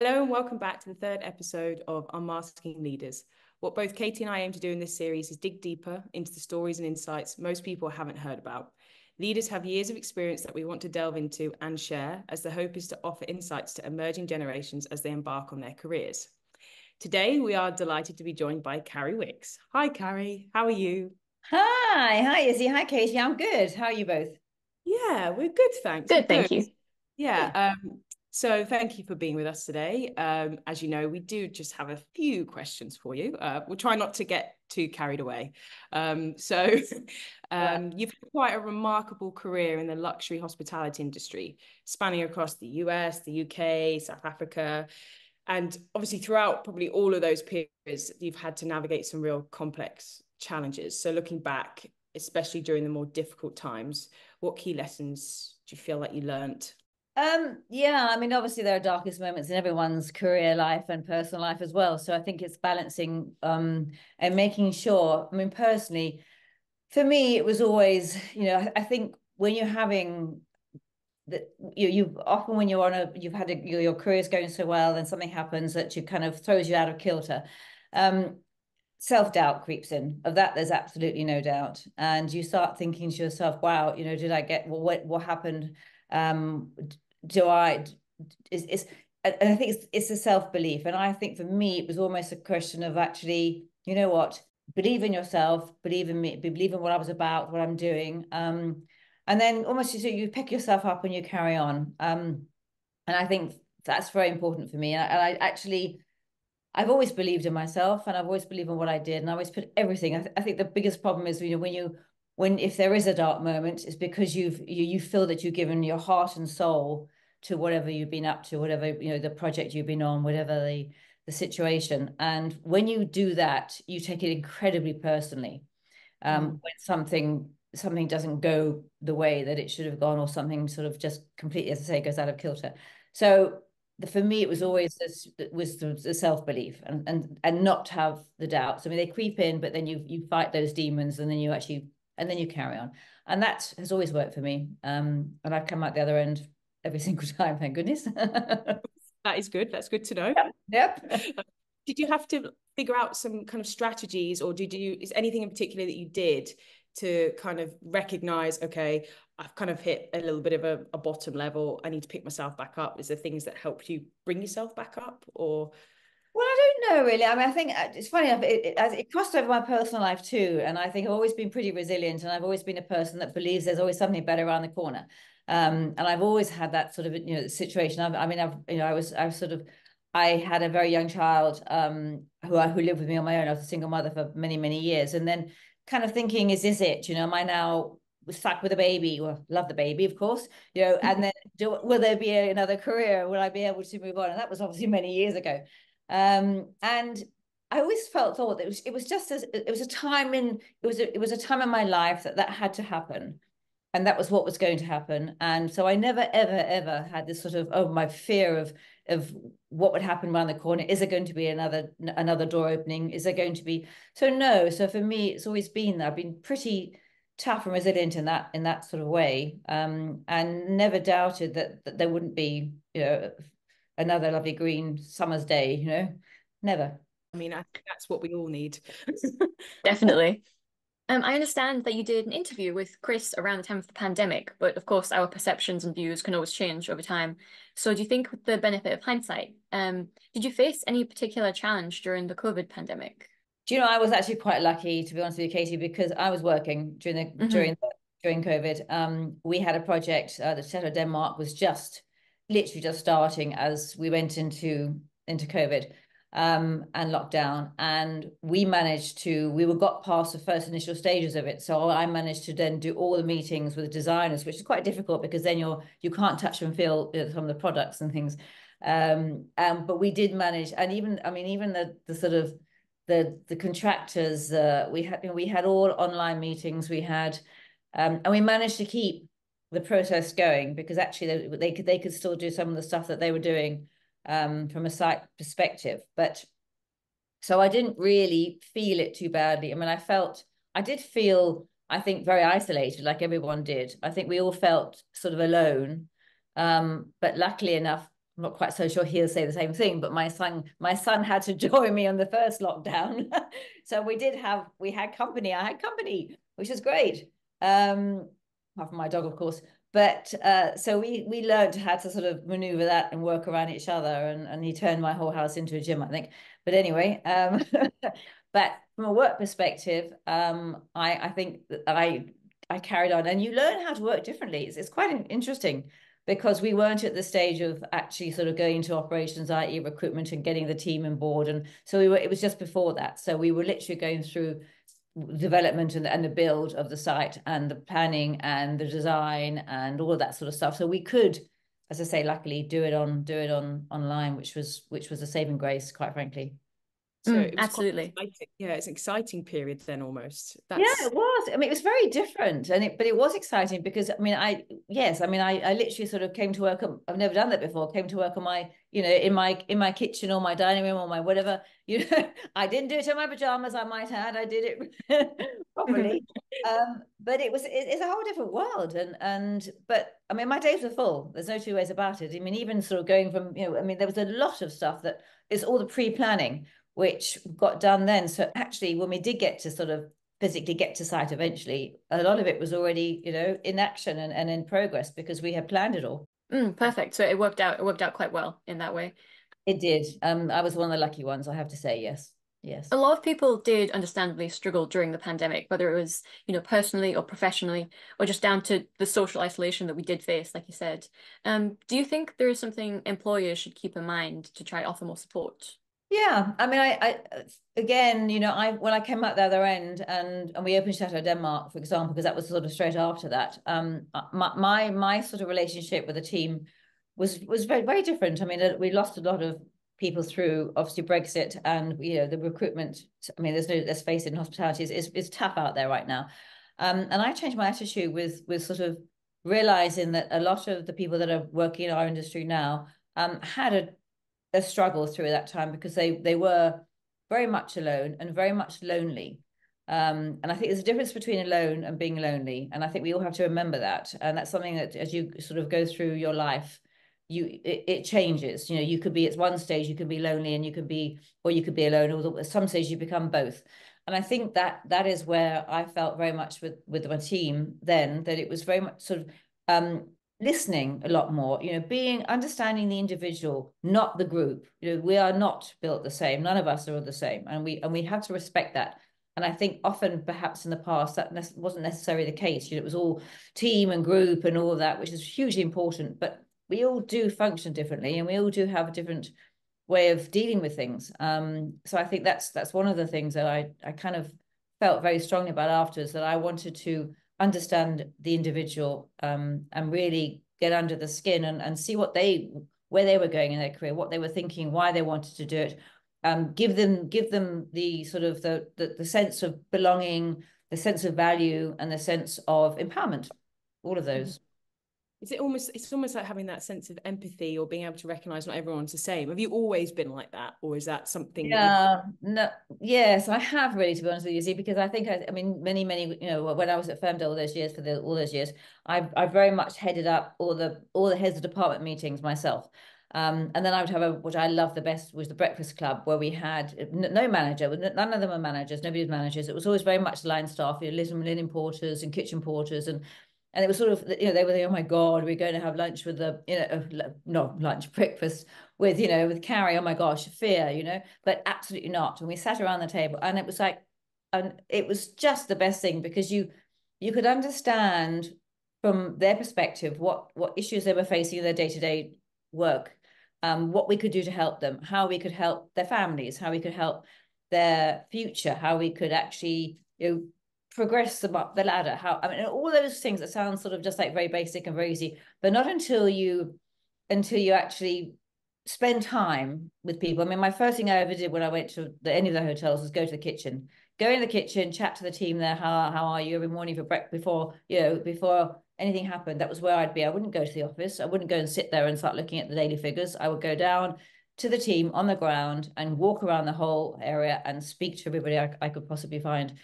Hello and welcome back to the third episode of Unmasking Leaders. What both Katie and I aim to do in this series is dig deeper into the stories and insights most people haven't heard about. Leaders have years of experience that we want to delve into and share, as the hope is to offer insights to emerging generations as they embark on their careers. Today, we are delighted to be joined by Carrie Wicks. Hi, Carrie. How are you? Hi, Izzy. Hi, Katie. I'm good. How are you both? Yeah, we're good, thanks. We're Good, good. thank you. Yeah. Good. So thank you for being with us today. As you know, we do just have a few questions for you. We'll try not to get too carried away. So Right. you've had quite a remarkable career in the luxury hospitality industry, spanning across the US, the UK, South Africa. And obviously, throughout probably all of those periods, you've had to navigate some real complex challenges. So looking back, especially during the more difficult times, what key lessons do you feel like you learned? Yeah, I mean, obviously there are darkest moments in everyone's career life and personal life as well. So I think it's balancing and making sure. I mean, personally, for me, it was always, I think when you're having that you often when you're on a you've had your career's going so well, then something happens that you kind of throws you out of kilter. Um, Self-doubt creeps in. Of that there's absolutely no doubt, and you start thinking to yourself, wow, did I get, well, what happened? um do I is And I think it's a self-belief, and I think for me it was almost a question of, actually, what, believe in yourself, believe in me, believe in what I was about, what I'm doing. And then almost you pick yourself up and you carry on. And I think that's very important for me. And I actually, I've always believed in myself, and I've always believed in what I did, and I always put everything. I think the biggest problem is, when if there is a dark moment, it's because you feel that you've given your heart and soul to whatever you've been up to, whatever, the project you've been on, whatever the situation. And when you do that, you take it incredibly personally. Mm. When something doesn't go the way that it should have gone, or something sort of just completely, as I say, goes out of kilter. So for me, it was always this, was the self-belief, and not to have the doubts. I mean, they creep in, but then you fight those demons, and then you carry on. And that has always worked for me. And I've come out the other end every single time, thank goodness. That is good. That's good to know. Yep. Did you have to figure out some kind of strategies, or is anything in particular that you did to kind of recognize, okay, I've kind of hit a little bit of a bottom level. I need to pick myself back up. Is there things that helped you bring yourself back up, or? Well, I don't know really. I mean, I think it's funny enough, it crossed over my personal life too. And I think I've always been pretty resilient, and I've always been a person that believes there's always something better around the corner. And I've always had that sort of, situation. I mean, I was sort of, I had a very young child, who lived with me on my own. I was a single mother for many, many years. And then kind of thinking, is this it? Am I now stuck with a baby? Well, love the baby, of course, and then will there be another career? Will I be able to move on? And that was obviously many years ago. And I always thought that it was just as it was a time in it was a time in my life that had to happen, and that was what was going to happen. And so I never ever ever had this sort of, oh, my fear of what would happen around the corner. Is there going to be another door opening? Is there going to be, so no. So for me, it's always been that I've been pretty tough and resilient in that sort of way, and never doubted that there wouldn't be, another lovely green summer's day, never. I mean, I think that's what we all need. Definitely. I understand that you did an interview with Chris around the time of the pandemic, but of course, our perceptions and views can always change over time. So, do you think, with the benefit of hindsight, did you face any particular challenge during the COVID pandemic? Do you know, I was actually quite lucky, to be honest with you, Katie, because I was working Hmm. during COVID. We had a project, the Chateau Denmark was just literally just starting as we went into COVID, and lockdown, and we got past the first initial stages of it. So I managed to then do all the meetings with the designers, which is quite difficult because then you can't touch and feel, some of the products and things. But we did manage, and even, I mean, even the sort of the contractors, we had all online meetings, and we managed to keep the process going, because actually they could still do some of the stuff that they were doing, from a site perspective. But so I didn't really feel it too badly. I mean, I did feel, I think, very isolated, like everyone did. I think we all felt sort of alone. But luckily enough, not quite so sure he'll say the same thing, but my son had to join me on the first lockdown. So we had company. I had company, which was great. Apart from my dog, of course. But so we learned how to sort of maneuver that and work around each other. And he turned my whole house into a gym, I think. But anyway, but from a work perspective, I think that I carried on, and you learn how to work differently. It's quite interesting, because we weren't at the stage of actually sort of going into operations, i.e. recruitment, and getting the team on board. And so it was just before that. So we were literally going through development and the build of the site and the planning and the design and all of that sort of stuff. So we could, as I say, luckily do it on online, which was a saving grace, quite frankly. So it was absolutely. quite exciting. Yeah, it's an exciting period then almost. Yeah, it was. I mean, it was very different, but it was exciting because I literally sort of came to work. I've never done that before. Came to work on my, in my kitchen or my dining room or my whatever. I didn't do it in my pajamas. I might add, I did it properly. But it's a whole different world, but I mean, my days were full. There's no two ways about it. I mean, even sort of going from, there was a lot of stuff that is all the pre-planning, which got done then. So actually, when we did get to sort of physically get to site eventually, a lot of it was already, in action and in progress, because we had planned it all. Perfect. So it worked out quite well in that way. It did. I was one of the lucky ones, I have to say. Yes. A lot of people did understandably struggle during the pandemic, whether it was, personally or professionally, or just down to the social isolation that we did face, like you said. Do you think there is something employers should keep in mind to try to offer more support? Yeah, I mean, I again, when I came out the other end and we opened Chateau Denmark, for example, because that was sort of straight after that. My sort of relationship with the team was very, very different. I mean, we lost a lot of people through obviously Brexit, and the recruitment. I mean, let's face it, in hospitality is tough out there right now. And I changed my attitude with sort of realizing that a lot of the people that are working in our industry now had a struggle through that time, because they were very much alone and very much lonely. And I think there's a difference between alone and being lonely. And I think we all have to remember that. And that's something that as you sort of go through your life, it changes. You could be at one stage, you could be lonely, and you could be alone, or at some stage you become both. And I think that is where I felt very much with my team then, that it was very much sort of listening a lot more, understanding the individual, not the group. We are not built the same. None of us are the same. And we have to respect that. And I think often, perhaps in the past, that wasn't necessarily the case. It was all team and group and all of that, which is hugely important. But we all do function differently, and we all do have a different way of dealing with things. So I think that's one of the things that I kind of felt very strongly about afterwards, that I wanted to understand the individual, and really get under the skin and see where they were going in their career, what they were thinking, why they wanted to do it. Give them the sort of the sense of belonging, the sense of value, and the sense of empowerment, all of those. It's almost like having that sense of empathy, or being able to recognize not everyone's the same. Have you always been like that, or is that something? Yeah, no, yes, I have, really, to be honest with you, because I think I mean, many, when I was at Ferndale all those years, all those years, I very much headed up all the heads of department meetings myself. And then I would have what I loved the best was the breakfast club, where we had no manager. None of them were managers. Nobody was managers. It was always very much line staff, linen porters and kitchen porters, and it was sort of, they were like, oh my God, we're going to have lunch with not lunch, breakfast with Carrie. Oh my gosh, fear, but absolutely not. And we sat around the table, and it was like, and it was just the best thing, because you could understand from their perspective what issues they were facing in their day-to-day work, what we could do to help them, how we could help their families, how we could help their future, how we could actually, progress them up the ladder, all those things that sound sort of just like very basic and very easy, but not until you actually spend time with people. I mean, my first thing I ever did when I went to any of the hotels was go to the kitchen, chat to the team there. How are you, every morning for breakfast, before anything happened. That was where I'd be. I wouldn't go to the office. I wouldn't go and sit there and start looking at the daily figures. I would go down to the team on the ground and walk around the whole area and speak to everybody I could possibly find,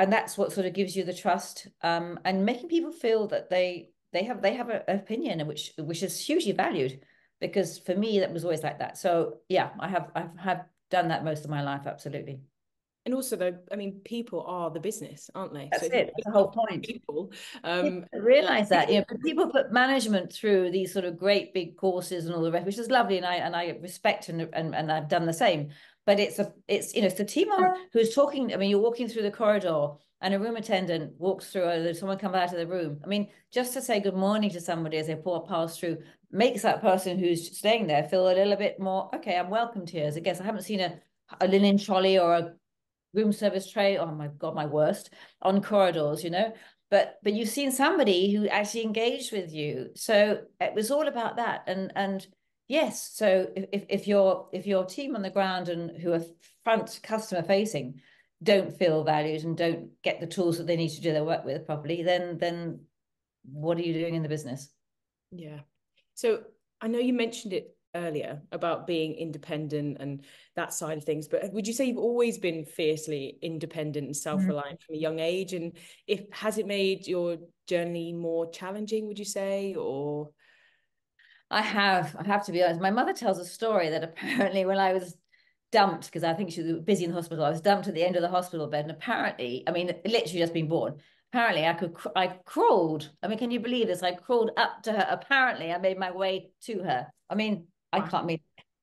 and that's what sort of gives you the trust, and making people feel that they have an opinion, which is hugely valued. because for me, that was always like that. So yeah, I've done that most of my life, absolutely. And also, though, I mean, people are the business, aren't they? That's So if it. That's the whole point. people, People realize that, you know, people put management through these sort of great big courses and all the rest, which is lovely, and I respect and I've done the same. But it's you know, it's the team who's talking. I mean, you're walking through the corridor and a room attendant walks through, or there's someone come out of the room. I mean, just to say good morning to somebody as they pass through makes that person who's staying there feel a little bit more, okay, I'm welcomed here as a guest. I haven't seen a linen trolley or a room service tray, oh my God, my worst, on corridors, you know. But you've seen somebody who actually engaged with you. So it was all about that. And yes, so if your team on the ground and who are front customer facing don't feel valued and don't get the tools that they need to do their work with properly, then what are you doing in the business? Yeah. So I know you mentioned it earlier about being independent and that side of things, but would you say you've always been fiercely independent and self-reliant from a young age? And if has it made your journey more challenging, would you say, or? I have to be honest. My mother tells a story that apparently when I was dumped, because I think she was busy in the hospital, I was dumped at the end of the hospital bed. And apparently, I mean, literally just been born. Apparently, I crawled. I mean, can you believe this? I crawled up to her. Apparently, I made my way to her. I mean, I can't mean,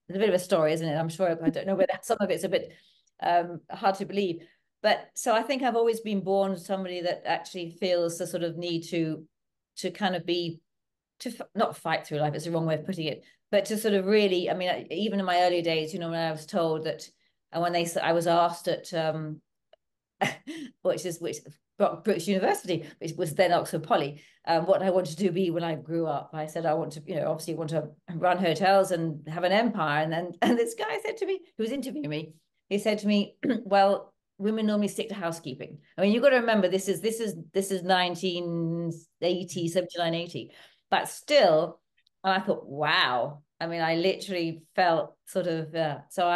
it's a bit of a story, isn't it? I'm sure, I don't know whether some of it's a bit hard to believe. But so I think I've always been born somebody that actually feels the sort of need to kind of be, to not fight through life, it's the wrong way of putting it, but to sort of really, I mean, even in my early days, you know, when I was told that, and when I was asked at which Brooks University, which was then Oxford Poly, what I wanted to be when I grew up. I said I want to, you know, obviously want to run hotels and have an empire. And this guy said to me, who was interviewing me, he said to me, well, women normally stick to housekeeping. I mean, you've got to remember this is 1980, 79, 80. But still, and I thought, wow. I mean, I literally felt sort of so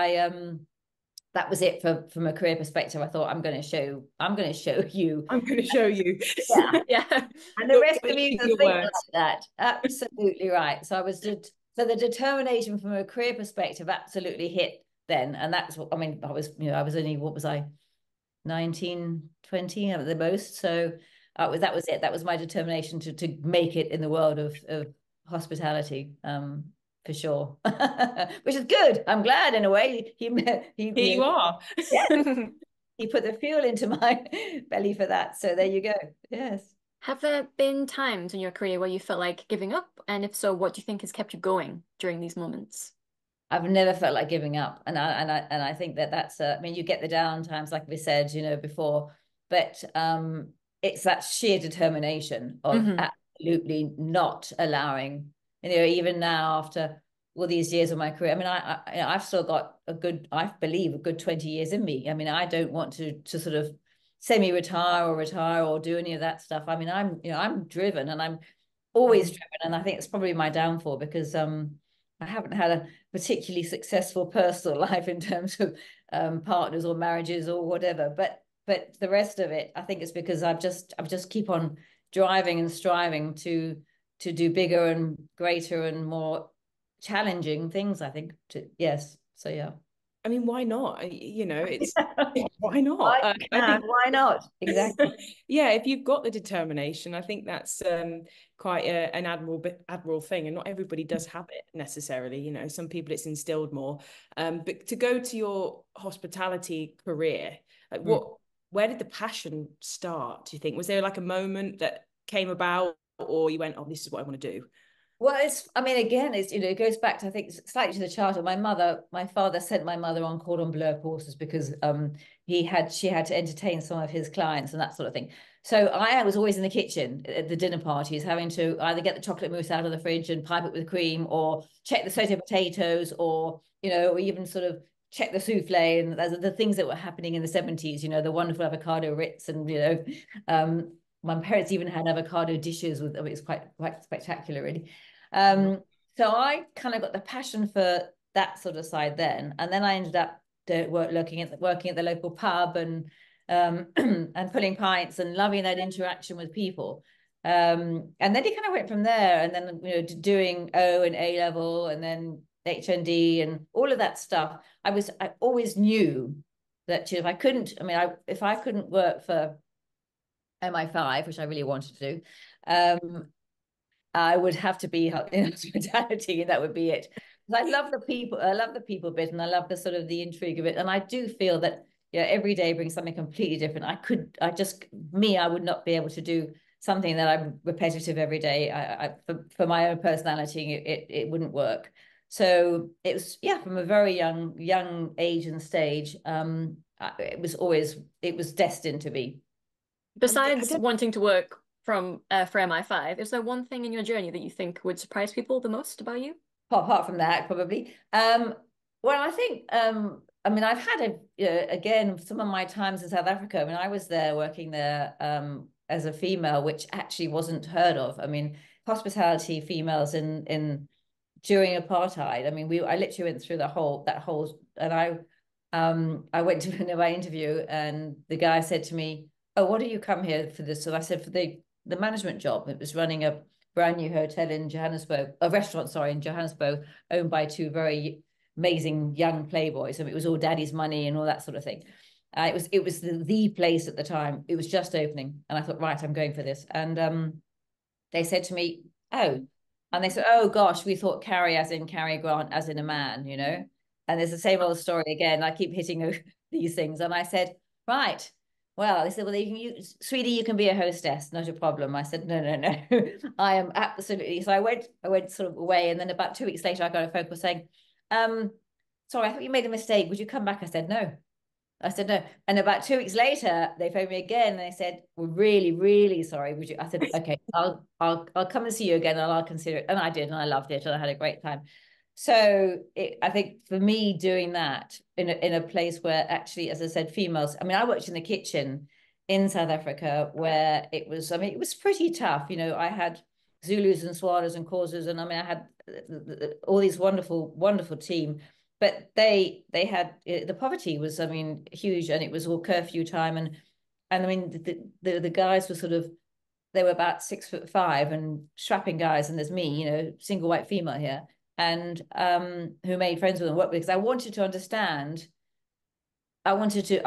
that was it from a career perspective. I thought I'm going to show you. I'm going to show you. Yeah. Yeah. And the rest of you to think words. like that. Absolutely right. So so the determination from a career perspective absolutely hit then. And that's what I mean, I was only, what was I, 19, 20 at the most. So that was it. That was my determination to make it in the world of hospitality, for sure. Which is good. I'm glad in a way. Here you are. Yeah, he put the fuel into my belly for that. So there you go. Yes. Have there been times in your career where you felt like giving up? And if so, what do you think has kept you going during these moments? I've never felt like giving up, and I think that's I mean, you get the down times, like we said, you know, before, but it's that sheer determination of absolutely not allowing, you know, even now after all these years of my career. I mean, I've still got I believe a good 20 years in me. I mean, I don't want to sort of semi-retire or retire or do any of that stuff. I mean, I'm driven, and I'm always driven, and I think it's probably my downfall because I haven't had a particularly successful personal life in terms of partners or marriages or whatever. But the rest of it, I think it's because I've just keep on driving and striving to do bigger and greater and more challenging things. I think yes. So yeah. I mean, why not? You know, it's why not? I think why not? Exactly. Yeah, if you've got the determination, I think that's quite an admirable thing, and not everybody does have it necessarily. You know, some people it's instilled more. But to go to your hospitality career, like where did the passion start? Do you think, was there like a moment that came about, or you went, "Oh, this is what I want to do"? Well, I mean, again, it's, you know, it goes back to, I think, slightly to the childhood. My father sent my mother on cordon bleu courses because she had to entertain some of his clients and that sort of thing. So I was always in the kitchen at the dinner parties, having to either get the chocolate mousse out of the fridge and pipe it with cream, or check the sauté potatoes, or, you know, or even sort of check the souffle, and the things that were happening in the 70s, you know, the wonderful avocado Ritz, and, you know, my parents even had avocado dishes with, it was quite spectacular, really. So I kind of got the passion for that sort of side then, and then I ended up working at the local pub and and pulling pints and loving that interaction with people. And then he kind of went from there, and then doing O and A level, and then HND and all of that stuff. I always knew that if I couldn't, if I couldn't work for MI5, which I really wanted to do, I would have to be in hospitality, and that would be it. I love the people bit, and I love the sort of the intrigue of it. And I do feel that every day brings something completely different. I would not be able to do something that I'm repetitive every day. For my own personality, it wouldn't work. So it was, from a very young age and stage, it was destined to be. Besides wanting to work for MI5, is there one thing in your journey that you think would surprise people the most about you? Apart from that, probably. Well, I think I've had again, some of my times in South Africa. I mean, I was there working there as a female, which actually wasn't heard of. I mean, hospitality females in during apartheid. I mean, I literally went through that whole, and I went to my interview, and the guy said to me, "Oh, what do you come here for this?" So I said, "For the management job." It was running a brand new hotel in Johannesburg, a restaurant, sorry, in Johannesburg, owned by two very amazing young playboys. I mean, it was all daddy's money and all that sort of thing. It was the place at the time. It was just opening, and I thought, right, I'm going for this. And they said to me, "Oh," and they said, "Oh gosh, we thought Carrie as in Carrie Grant as in a man, you know." And there's the same old story again. I keep hitting these things, and I said, "Right." Well, they said, "Well, sweetie, you can be a hostess, not a problem." I said, "No, no, no, I am absolutely." So I went sort of away, and then about 2 weeks later, I got a phone call saying, "Sorry, I thought you made a mistake. Would you come back?" I said, "No." I said, "No." And about 2 weeks later, they phoned me again, and they said, "We're really, really sorry. Would you?" I said, "Okay, I'll come and see you again, and I'll consider it." And I did, and I loved it, and I had a great time. So I think for me, doing that in a place where actually, as I said, females. I mean, I worked in the kitchen in South Africa where it was. I mean, it was pretty tough. I had Zulus and Swanas and Xhosas, and I mean, I had all these wonderful, wonderful team. But they had the poverty was, I mean, huge, and it was all curfew time, and I mean the guys were sort of, they were about 6'5" and strapping guys, and there's me, single white female here, and who made friends with them, work with, because I wanted to understand. I wanted to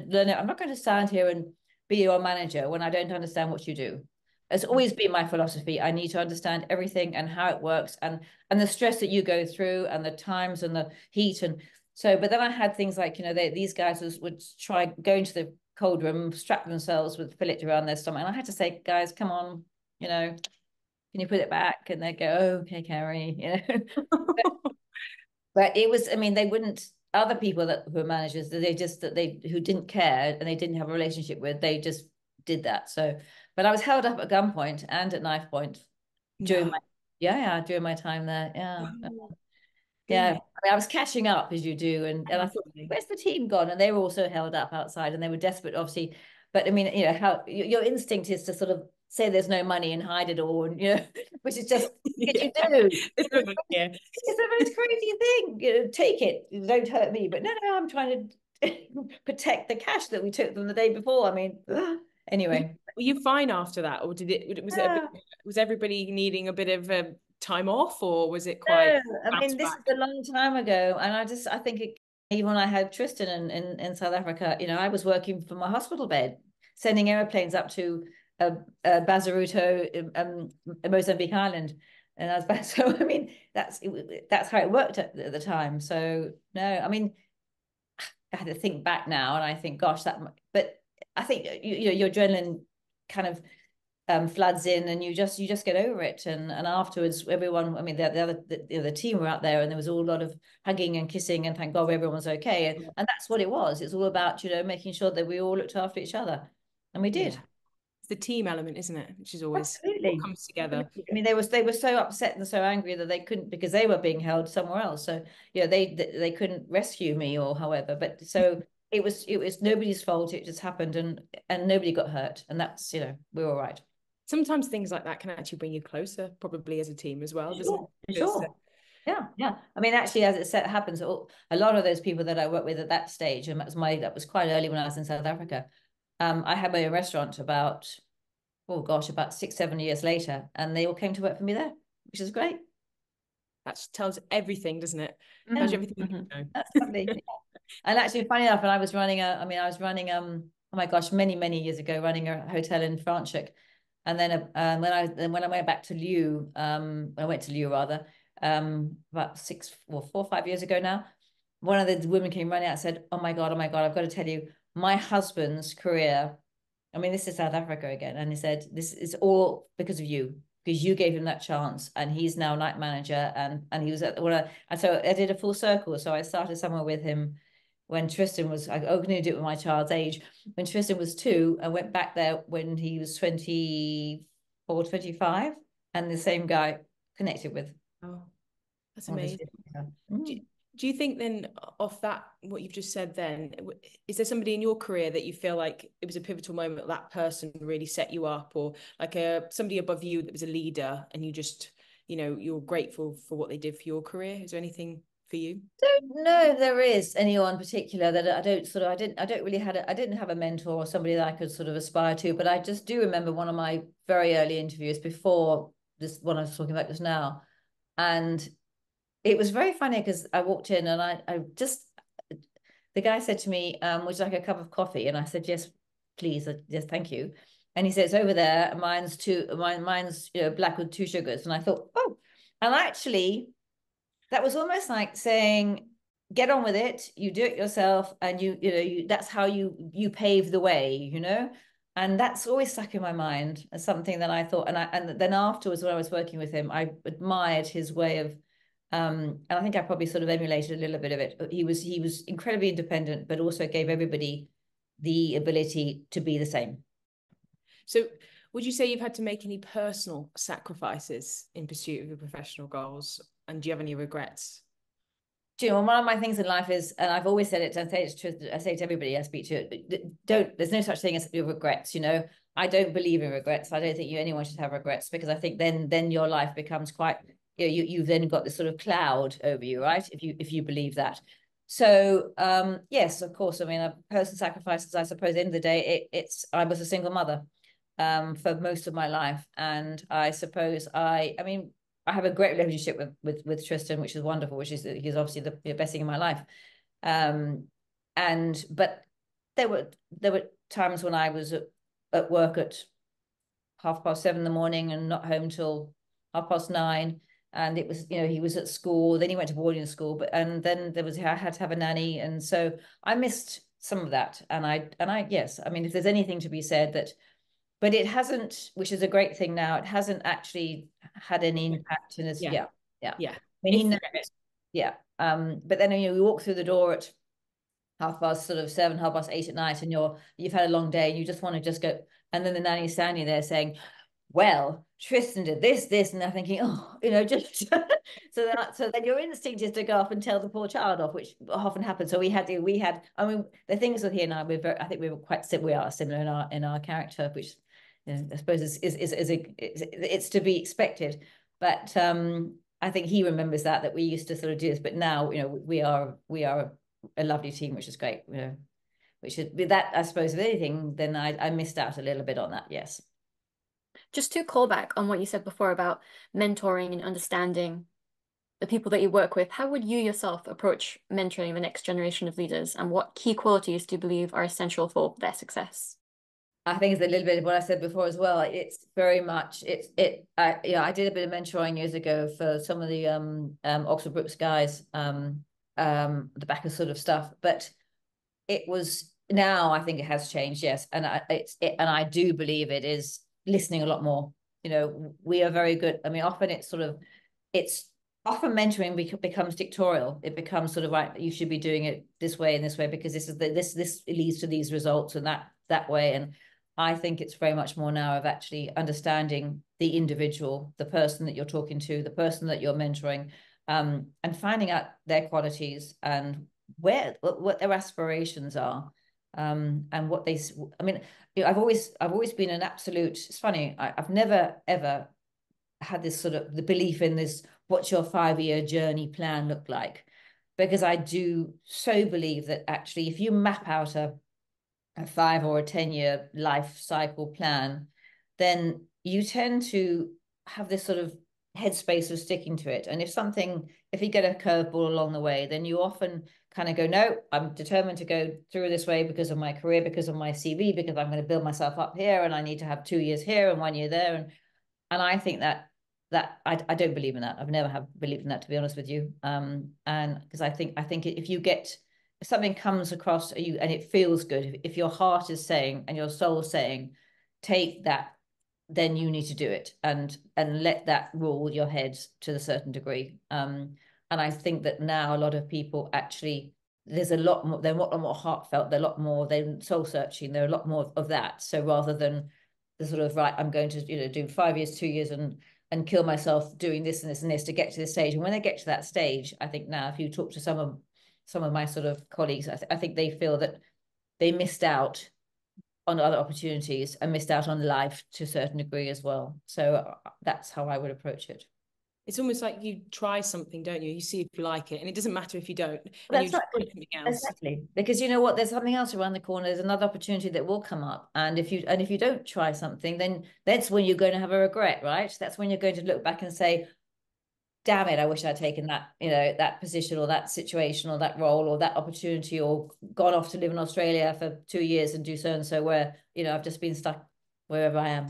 learn it. I'm not going to stand here and be your manager when I don't understand what you do. It's always been my philosophy. I need to understand everything and how it works, and the stress that you go through, and the times and the heat. And so, but then I had things like, these guys would try go into the cold room, strap themselves with fillet around their stomach. And I had to say, "Guys, come on, can you put it back?" And they go, "Oh, okay, Carrie," but it was, I mean, they wouldn't, other people who were managers, who didn't care and they didn't have a relationship with, they just did that. So, but I was held up at gunpoint and at knife point during during my time there. Yeah. I mean, I was catching up as you do, and I thought, "Where's the team gone?" And they were also held up outside, and they were desperate, obviously. But I mean, how your instinct is to sort of say there's no money and hide it all, and which is just what you do. It's the most crazy thing. Take it, don't hurt me. But no, I'm trying to protect the cash that we took from the day before. I mean, anyway. Were you fine after that, or was everybody needing a bit of time off, or was it quite? No, I mean, this is a long time ago, and I think even when I had Tristan in South Africa, I was working from my hospital bed, sending airplanes up to Bazaruto, Mozambique Island, and I was back. So I mean, that's how it worked at the time. So no, I mean, I had to think back now, and I think, gosh, but I think your adrenaline kind of floods in, and you just get over it, and afterwards everyone, I mean, the team were out there, and there was all a lot of hugging and kissing, and thank God everyone was okay, and that's what it was. It's all about making sure that we all looked after each other, and we did. It's the team element, isn't it, which is always absolutely what comes together. I mean, they were so upset and so angry that they couldn't, because they were being held somewhere else, so they couldn't rescue me or however, but so it was nobody's fault. It just happened, and nobody got hurt, and that's we were all right. Sometimes things like that can actually bring you closer, probably as a team as well, doesn't it? Sure. Yeah. I mean, actually, as it happens, a lot of those people that I worked with at that stage, and that was quite early when I was in South Africa. I had my own restaurant about oh gosh, about 6, 7 years later, and they all came to work for me there, which is great. That tells everything, doesn't it? Tells you everything you need to know. That's lovely. Yeah. And actually, funny enough, when I was running oh my gosh, many years ago, running a hotel in Franschhoek. And then when I went back to Liu, I went to Liu rather, about 4 or 5 years ago now, one of the women came running out and said, oh my God, I've got to tell you, my husband's career, I mean, this is South Africa again. And he said, this is all because of you, because you gave him that chance, and he's now night manager, and he was at and so I did a full circle. So I started somewhere with him when Tristan was, I going to do it with my child's age, when Tristan was 2, and went back there when he was 24, 25, and the same guy connected with. Oh, that's amazing. Mm. Do you think then, off that, what you've just said then, is there somebody in your career that you feel like it was a pivotal moment, that person really set you up, or like somebody above you that was a leader and you just, you're grateful for what they did for your career? Is there anything for you? Don't know if there is anyone particular that I didn't have a mentor or somebody that I could sort of aspire to, but I just do remember one of my very early interviews before this one I was talking about just now. And it was very funny because I walked in and the guy said to me, would you like a cup of coffee? And I said, yes, please. Yes, thank you. And he said, it's over there. Mine's black with 2 sugars. And I thought, oh, and actually that was almost like saying, get on with it. You do it yourself. And that's how you pave the way, And that's always stuck in my mind as something that I thought, and then afterwards, when I was working with him, I admired his way of, and I think I probably sort of emulated a little bit of it. He was incredibly independent, but also gave everybody the ability to be the same. So would you say you've had to make any personal sacrifices in pursuit of your professional goals? And do you have any regrets? Do you know, one of my things in life is, and I've always said it, and I say it to everybody I speak to, there's no such thing as regrets, I don't believe in regrets. I don't think anyone should have regrets, because I think then your life becomes quite, you've then got this sort of cloud over you, right? If you believe that. So yes, of course. I mean, a person sacrifices, I suppose, at the end of the day, I was a single mother for most of my life. And I suppose I mean, I have a great relationship with Tristan, which is wonderful, he's obviously the best thing in my life. But there were times when I was at work at 7:30 in the morning and not home till 9:30. And it was, he was at school, then he went to boarding school, and then I had to have a nanny. And so I missed some of that. And yes, I mean, if there's anything to be said that, but it hasn't, which is a great thing now, it hasn't actually had any impact in us. Yeah. I mean, he knows, yeah. But then, we walk through the door at 7:30, 8:30 at night, and you've had a long day and you just want to just go. And then the nanny's standing there saying, well, Tristan did this, and they're thinking, oh, just so then your instinct is to go off and tell the poor child off, which often happens. So we had, I mean, the things with he and I, I think we are similar in our character, which I suppose is it's to be expected. But I think he remembers that we used to sort of do this, but now we are a lovely team, which is great. Which should be that, I suppose, if anything, then I missed out a little bit on that. Yes. Just to call back on what you said before about mentoring and understanding the people that you work with, how would you yourself approach mentoring the next generation of leaders, and what key qualities do you believe are essential for their success? I think it's a little bit of what I said before as well. It's very much I did a bit of mentoring years ago for some of the Oxford Brookes guys, the backer sort of stuff, but it was, now I think it has changed, yes, and I do believe it is listening a lot more. We are very good. I mean, often often mentoring becomes dictatorial. It becomes sort of right, you should be doing it this way and this way, because this leads to these results, and that way. And I think it's very much more now of actually understanding the individual, the person that you're talking to, the person that you're mentoring, and finding out their qualities and what their aspirations are, and what they. I mean, I've always been an absolute. It's funny. I've never ever had this sort of the belief in this. What's your 5-year journey plan look like? Because I do so believe that actually, if you map out a 5 or a 10-year life cycle plan, then you tend to have this sort of headspace of sticking to it. And if you get a curveball along the way, then you often kind of go, no, I'm determined to go through this way because of my career, because of my CV, because I'm going to build myself up here, and I need to have 2 years here and 1 year there. And I think I don't believe in that. I've never have believed in that, to be honest with you. And because I think if something comes across you and it feels good, if your heart is saying and your soul is saying, take that, then you need to do it and let that rule your head to a certain degree. And I think that now a lot of people actually, there's a lot more, they're a lot more heartfelt, they're a lot more, they're soul searching, they're a lot more of that. So rather than the sort of, right, I'm going to, do 5 years, 2 years and kill myself doing this and this and this to get to this stage. And when they get to that stage, I think now if you talk to some of my sort of colleagues, I think they feel that they missed out on other opportunities and missed out on life to a certain degree as well. So that's how I would approach it. It's almost like you try something, don't you? You see if you like it, and it doesn't matter if you don't. Well, and you try something else. Exactly, because you know what? There's something else around the corner. There's another opportunity that will come up, and if you don't try something, then that's when you're going to have a regret, right? That's when you're going to look back and say, damn it, I wish I'd taken that, that position or that situation or that role or that opportunity, or gone off to live in Australia for 2 years and do so and so, where, I've just been stuck wherever I am,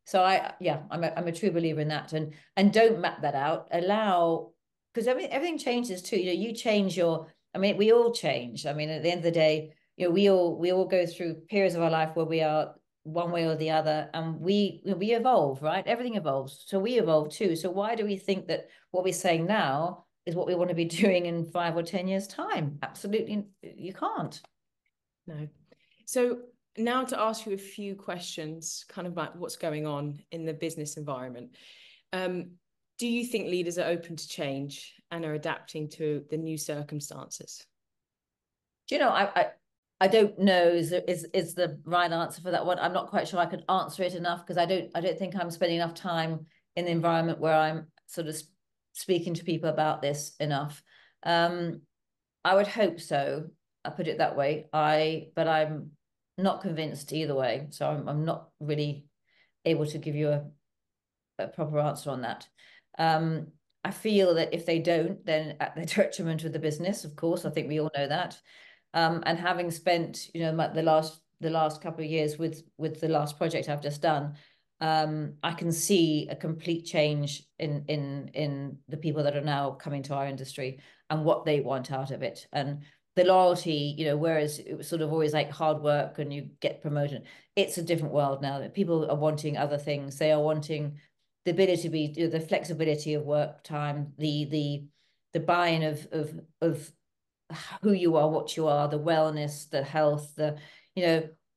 So I'm a true believer in that. And don't map that out. Allow, because everything changes too. You change we all change. I mean, at the end of the day, we all go through periods of our life where we are one way or the other, and we evolve, right? Everything evolves, so we evolve too. So why do we think that what we're saying now is what we want to be doing in 5 or 10 years time? Absolutely, you can't. No. So now to ask you a few questions kind of about what's going on in the business environment. Do you think leaders are open to change and are adapting to the new circumstances? Do you know, I don't know is the right answer for that one. I'm not quite sure I could answer it enough, because I don't think I'm spending enough time in the environment where I'm sort of speaking to people about this enough. I would hope so. I put it that way. But I'm not convinced either way. So I'm not really able to give you a proper answer on that. I feel that if they don't, then at the detriment of the business, of course. I think we all know that. And having spent, the last couple of years with the last project I've just done, I can see a complete change in the people that are now coming to our industry and what they want out of it. And the loyalty, whereas it was sort of always like hard work and you get promoted, it's a different world now. People are wanting other things. They are wanting the ability to be, the flexibility of work time, the buy-in of who you are, what you are, the wellness, the health,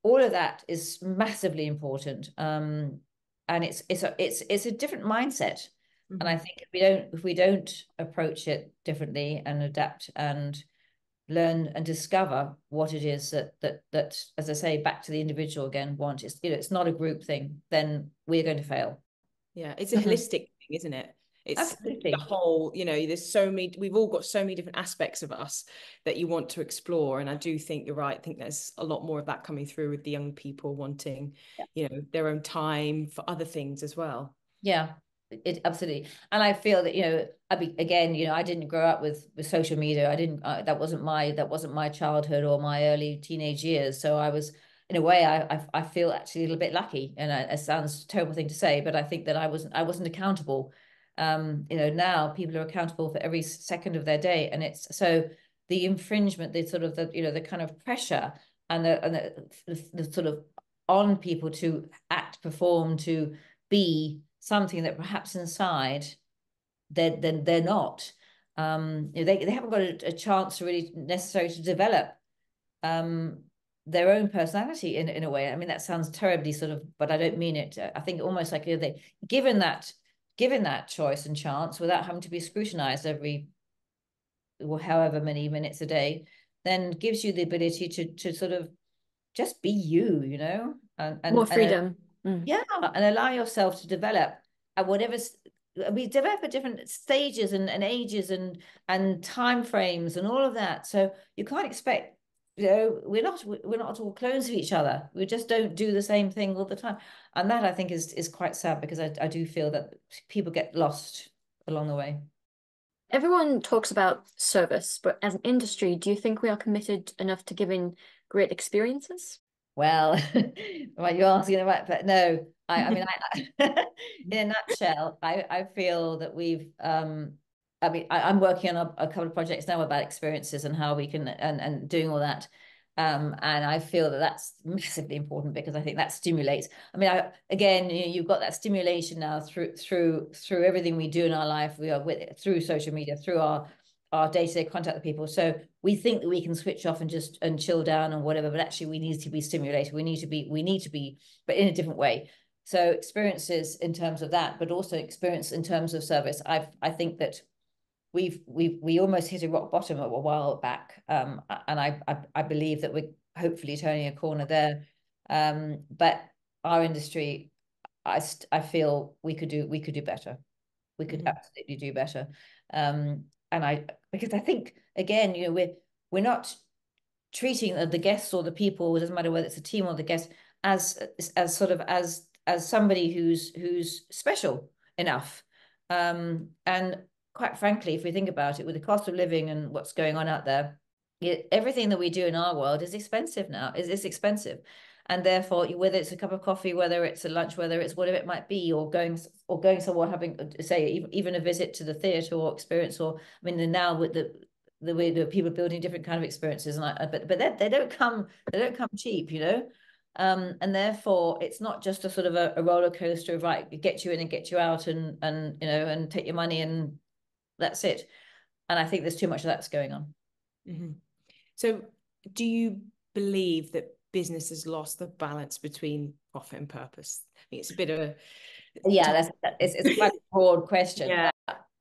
all of that is massively important. And it's a different mindset. Mm-hmm. And I think if we don't approach it differently and adapt and learn and discover what it is that as I say, back to the individual again, want, it's not a group thing, then we're going to fail. Yeah, it's a holistic thing, isn't it? It's absolutely the whole, we've all got so many different aspects of us that you want to explore. And I do think you're right. I think there's a lot more of that coming through with the young people wanting, their own time for other things as well. Yeah, it absolutely. And I feel that, I didn't grow up with social media. That wasn't my childhood or my early teenage years. So I was, in a way, I feel actually a little bit lucky. And it sounds a terrible thing to say, but I think that I wasn't accountable. Now people are accountable for every second of their day, and it's so the infringement, the sort of the kind of pressure and the sort of on people to act, perform, to be something that perhaps inside they're not. They haven't got a chance to really necessarily to develop their own personality in a way. I mean, that sounds terribly sort of, but I don't mean it. I think almost like they given that choice and chance without having to be scrutinized every however many minutes a day, then gives you the ability to sort of just be you, and more freedom. Yeah, and allow yourself to develop at whatever we develop at different stages and ages and time frames and all of that. So you can't expect we're not all clones of each other. We just don't do the same thing all the time. And that I think is quite sad, because I do feel that people get lost along the way. Everyone talks about service, but as an industry, do you think we are committed enough to giving great experiences? Well, well, you're asking the right, but no, I mean, in a nutshell, I feel that we've, I mean, I'm working on a couple of projects now about experiences and how we can, and doing all that. And I feel that that's massively important, because I think that stimulates. I mean, again, you've got that stimulation now through everything we do in our life. We are through social media, through our day-to-day contact with people. So we think that we can switch off and just chill down and whatever, but actually we need to be stimulated. We need to be, but in a different way. So experiences in terms of that, but also experience in terms of service. I think that we almost hit a rock bottom a while back, and I believe that we're hopefully turning a corner there. But our industry, I feel we could do better. We could absolutely do better. And because I think, again, we're not treating the guests or the people, it doesn't matter whether it's a team or the guest, as sort of as somebody who's special enough. And quite frankly, if we think about it, with the cost of living and what's going on out there, everything that we do in our world is expensive now. Is expensive. And therefore, whether it's a cup of coffee, whether it's a lunch, whether it's whatever it might be, or going somewhere, having, say, even a visit to the theatre or experience, or I mean, now with the way that people are building different kind of experiences, and but they don't come cheap, and therefore it's not just a sort of a roller coaster of, right, get you in and get you out, and and take your money and that's it. And I think there's too much of that's going on. So do you believe that business has lost the balance between profit and purpose? I mean, it's a bit of a it's quite a broad question. Yeah.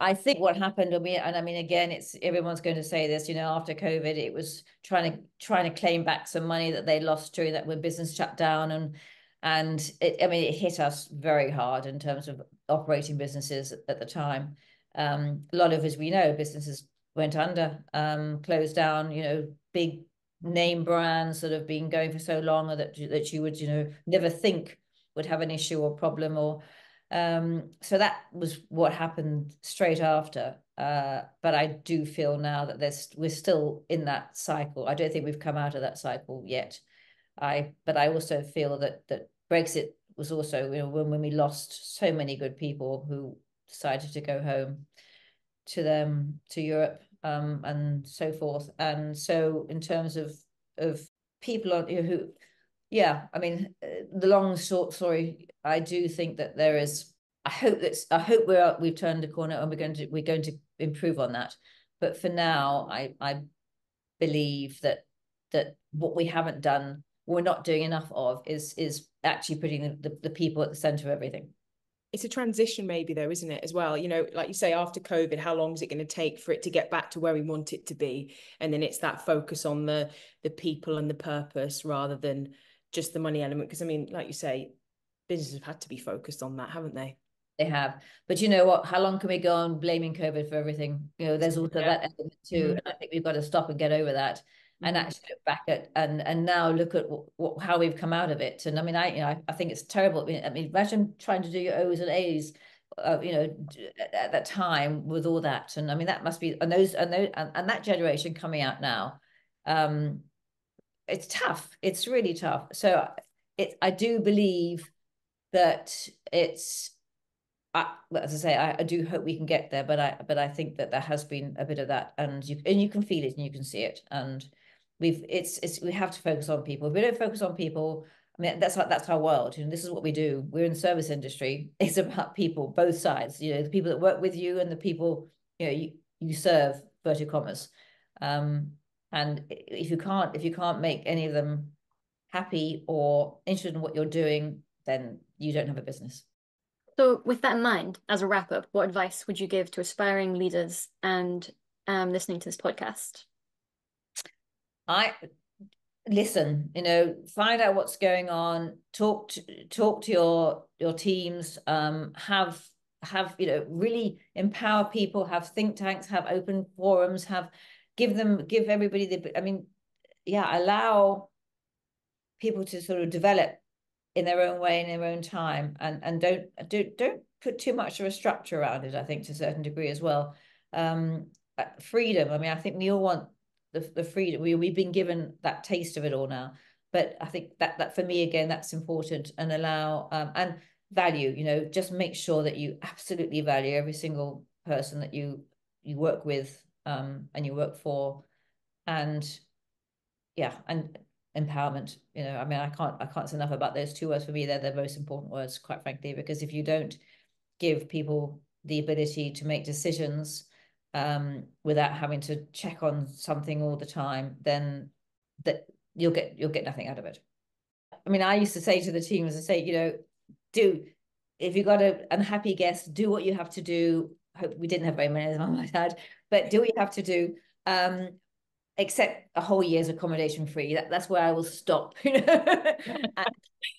I think what happened, and I mean, again, it's everyone's going to say this, after COVID, it was trying to claim back some money that they lost during that when business shut down, and it hit us very hard in terms of operating businesses at the time. A lot of, as we know, businesses went under, closed down, big name brands that have been going for so long, or that you would never think would have an issue or problem, or so that was what happened straight after. But I do feel now that we're still in that cycle. I don't think we've come out of that cycle yet. But I also feel that Brexit was also, when we lost so many good people who decided to go home to Europe, and so forth. And so in terms of people who, yeah, I mean, the long and short story, I do think that there is. I hope we've turned a corner, and we're going to improve on that. But for now, I believe that what we haven't done, we're not doing enough of, is actually putting the people at the center of everything. It's a transition maybe though, isn't it, as well? Like you say, after COVID, how long is it going to take for it to get back to where we want it to be? And then it's that focus on the people and the purpose rather than just the money element. Because I mean, like you say, businesses have had to be focused on that, haven't they? They have. But you know what? How long can we go on blaming COVID for everything? There's also that element too. And I think we've got to stop and get over that, and actually look back at and now look at how we've come out of it. And I mean, I think it's terrible. I mean, imagine trying to do your O's and A's, at that time with all that. And I mean, that must be, and that generation coming out now, it's tough. It's really tough. So I do believe that it's. As I say, I do hope we can get there, but I think that there has been a bit of that, and you can feel it and you can see it, and we have to focus on people. If we don't focus on people, I mean, that's our world. This is what we do. We're in the service industry. It's about people, both sides. The people that work with you and the people you serve. Vertical commas. And if you can't make any of them happy or interested in what you're doing, then you don't have a business. So with that in mind, as a wrap up, what advice would you give to aspiring leaders and listening to this podcast? I listen, find out what's going on, talk to your teams, have really empower people, have think tanks, have open forums, give everybody I mean, yeah, allow people to sort of develop in their own way, in their own time, and don't put too much of a structure around it, I think, to a certain degree as well. Freedom. I mean, I think we all want the freedom. We've been given that taste of it all now. But I think that for me, again, that's important, and allow and value, you know, just make sure that you absolutely value every single person that you work with, and you work for. And yeah, and empowerment, you know, I mean, I can't say enough about those two words. For me, they're the most important words, quite frankly, because if you don't give people the ability to make decisions without having to check on something all the time, then that you'll get nothing out of it. I mean, I used to say to the team, as I say, you know, if you got an unhappy guest, do what you have to do. Hope we didn't have very many of them, my dad, but do what you have to do. Except a whole year's accommodation free. That's where I will stop, you know. And,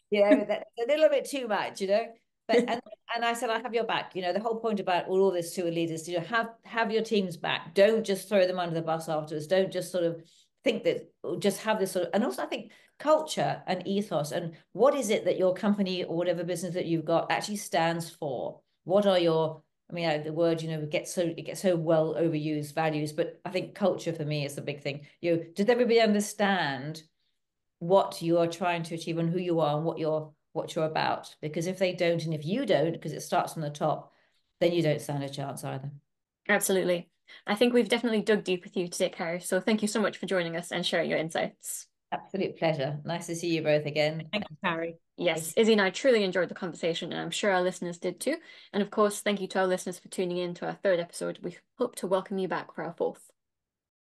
you know, that's a little bit too much, you know. But and I said, I have your back. You know, the whole point about all this to leaders, you know, have your teams back. Don't just throw them under the bus afterwards. Don't just sort of think that, just have this sort of, and also I think culture and ethos, and what is it that your company or whatever business that you've got actually stands for? What are your, I mean, the word, you know, it gets so well overused, values, but I think culture for me is the big thing. You know, does everybody understand what you are trying to achieve and who you are and what you're about? Because if they don't, and if you don't, because it starts from the top, then you don't stand a chance either. Absolutely. I think we've definitely dug deep with you today, Carrie. So thank you so much for joining us and sharing your insights. Absolute pleasure. Nice to see you both again. Thank you, Carrie. Yes, Izzy and I truly enjoyed the conversation, and I'm sure our listeners did too. And of course, thank you to our listeners for tuning in to our third episode. We hope to welcome you back for our fourth.